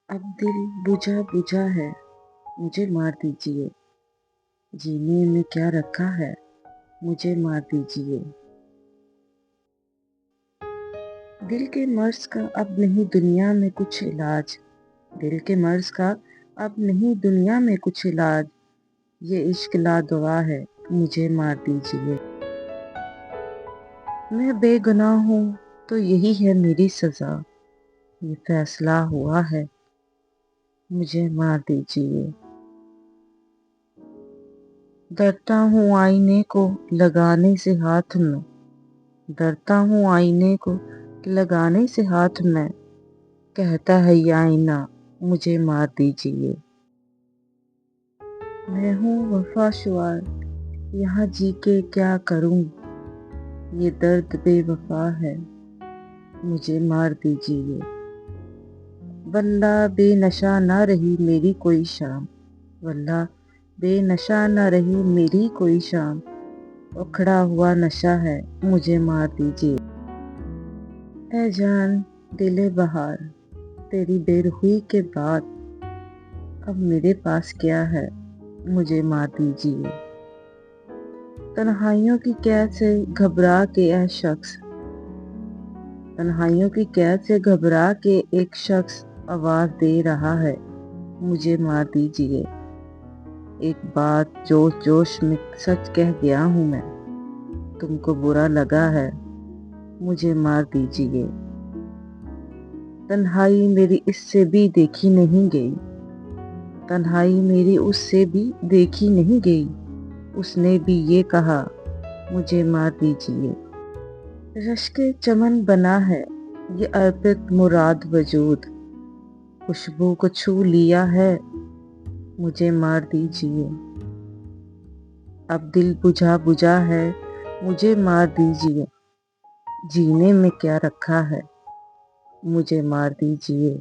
اب دل بجھا بجھا ہے، مجھے مار دیجیے۔ جینے میں کیا رکھا ہے، مجھے مار دیجیے۔ دل کے مرض کا اب نہیں دنیا میں کچھ علاج، دل کے مرض کا اب نہیں دنیا میں کچھ علاج، یہ عشق لادوا ہے، مجھے مار دیجیے۔ میں بے گناہ ہوں تو یہی ہے میری سزا، یہ فیصلہ ہوا ہے، مجھے مار دیجیے۔ ڈرتا ہوں آئینے کو لگانے سے ہاتھ میں، ڈرتا ہوں آئینے کو لگانے سے ہاتھ میں، کہتا ہے یہ آئینہ، مجھے مار دیجیے۔ میں ہوں وفا شعار، یہاں جی کے کیا کروں، یہ درد بے وفا ہے، مجھے مار دیجیے۔ واللہ بے نشہ نہ رہی میری کوئی شام، واللہ بے نشہ نہ رہی میری کوئی شام، اکھڑا ہوا نشہ ہے، مجھے مار دیجیے۔ اے جان دل بہار، تیری بے رخی کے بعد اب میرے پاس کیا ہے، مجھے مار دیجیے۔ تنہائیوں کی قید سے گھبرا کے اے شخص، تنہائیوں کی قید سے گھبرا کے ایک شخص آواز دے رہا ہے، مجھے مار دیجیے۔ ایک بات جوش جوش میں سچ کہہ گیا ہوں میں، تم کو برا لگا ہے، مجھے مار دیجیے۔ تنہائی میری اس سے بھی دیکھی نہیں گئی، تنہائی میری اس سے بھی دیکھی نہیں گئی، اس نے بھی یہ کہا، مجھے مار دیجیے۔ رشک چمن بنا ہے یہ ارپت مراد وجود، خوشبو کو چھو لیا ہے، مجھے مار دیجیے۔ اب دل بجھا بجھا ہے، مجھے مار دیجیے۔ جینے میں کیا رکھا ہے، مجھے مار دیجیے۔